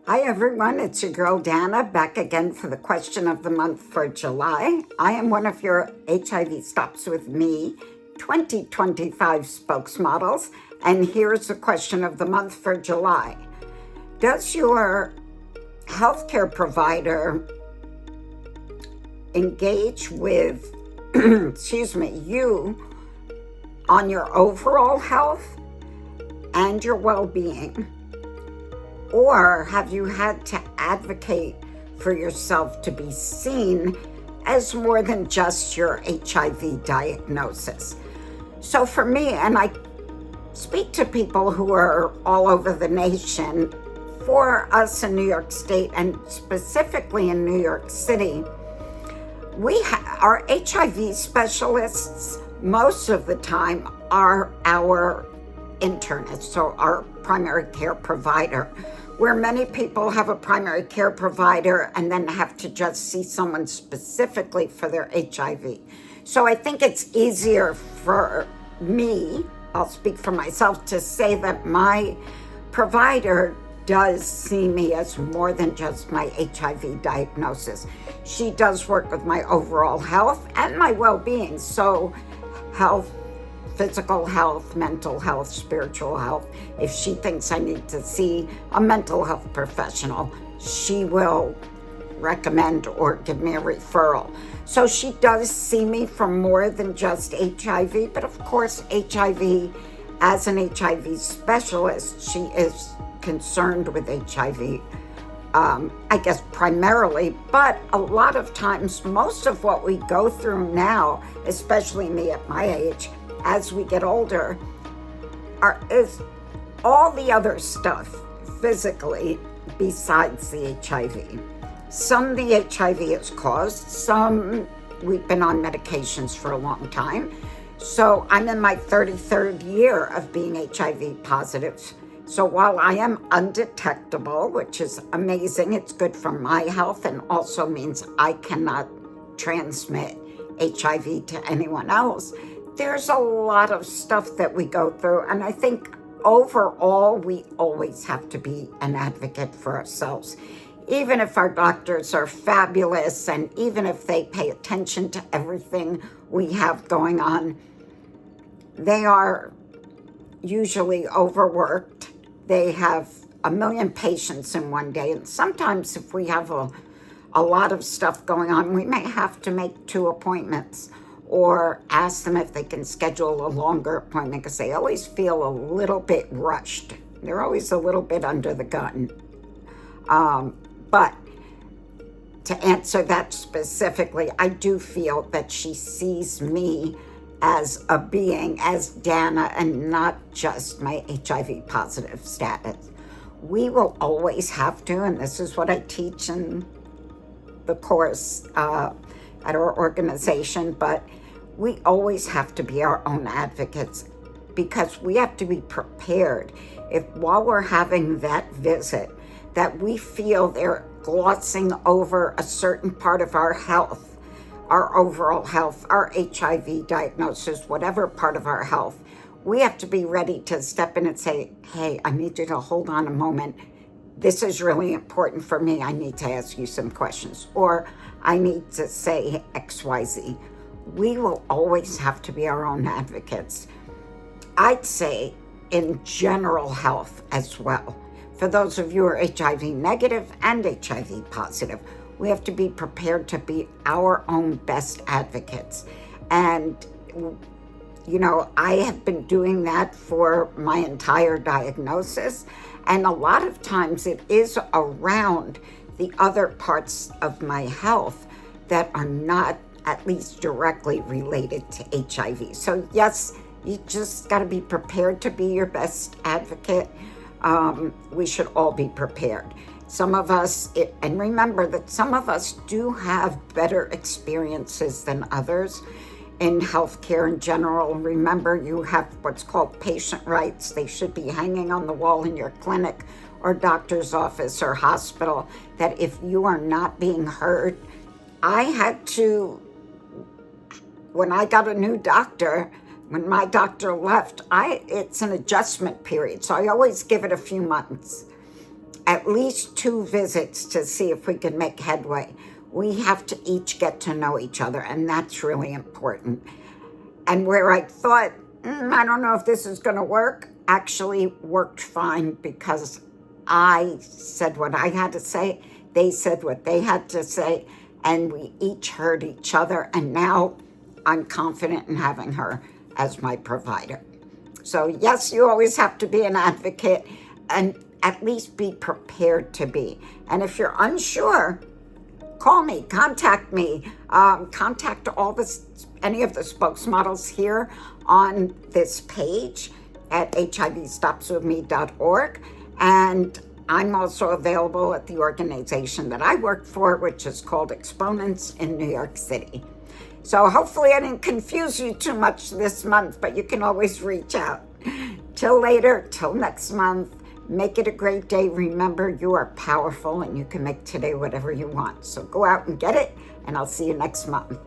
Hi everyone, it's your girl Dana back again for the question of the month for July. I am one of your HIV Stops With Me 2025 spokesmodels, and here's the question of the month for July. Does your healthcare provider engage with, you on your overall health and your well-being? Or have you had to advocate for yourself to be seen as more than just your HIV diagnosis? So for me, and I speak to people who are all over the nation, for us in New York State and specifically in New York City, our HIV specialists most of the time are our internists, so our primary care provider, where many people have a primary care provider and then have to just see someone specifically for their HIV. So I think it's easier for me, I'll speak for myself, to say that my provider does see me as more than just my HIV diagnosis. She does work with my overall health and my well-being. So health, physical health, mental health, spiritual health. If she thinks I need to see a mental health professional, she will recommend or give me a referral. So she does see me for more than just HIV, but of course HIV, as an HIV specialist, she is concerned with HIV, I guess primarily, but a lot of times, most of what we go through now, especially me at my age, as we get older, is all the other stuff physically besides the HIV. Some the HIV is caused, some we've been on medications for a long time. So I'm in my 33rd year of being HIV positive. So while I am undetectable, which is amazing, it's good for my health and also means I cannot transmit HIV to anyone else. There's a lot of stuff that we go through, and I think overall we always have to be an advocate for ourselves. Even if our doctors are fabulous and even if they pay attention to everything we have going on, they are usually overworked. They have a million patients in one day, and sometimes if we have a lot of stuff going on, we may have to make 2 appointments or ask them if they can schedule a longer appointment because they always feel a little bit rushed. They're always a little bit under the gun. But to answer that specifically, I do feel that she sees me as a being, as Dana, and not just my HIV positive status. We will always have to, and this is what I teach in the course at our organization, but we always have to be our own advocates because we have to be prepared if while we're having that visit that we feel they're glossing over a certain part of our health, our overall health, our HIV diagnosis, whatever part of our health, we have to be ready to step in and say, hey, I need you to hold on a moment. This is really important for me. I need to ask you some questions, or I need to say XYZ. We will always have to be our own advocates. I'd say in general health as well. For those of you who are HIV negative and HIV positive, we have to be prepared to be our own best advocates. And, you know, I have been doing that for my entire diagnosis. And a lot of times it is around the other parts of my health that are not at least directly related to HIV. So yes, you just got to be prepared to be your best advocate. We should all be prepared. Some of us, and remember that some of us do have better experiences than others in healthcare in general. Remember, you have what's called patient rights. They should be hanging on the wall in your clinic or doctor's office or hospital, that if you are not being heard, I had to, when I got a new doctor, when my doctor left, it's an adjustment period. So I always give it a few months. at least 2 visits to see if we can make headway. We have to each get to know each other, and that's really important. And where I thought, I don't know if this is going to work, actually worked fine, because I said what I had to say, they said what they had to say, and we each heard each other, and now I'm confident in having her as my provider. So yes, you always have to be an advocate, and at least be prepared to be. And if you're unsure, call me, contact me, contact any of the spokesmodels here on this page at hivstopswithme.org. And I'm also available at the organization that I work for, which is called Exponents in New York City. So hopefully I didn't confuse you too much this month, but you can always reach out. Till later, till next month, make it a great day. Remember, you are powerful and you can make today whatever you want. So go out and get it, and I'll see you next month.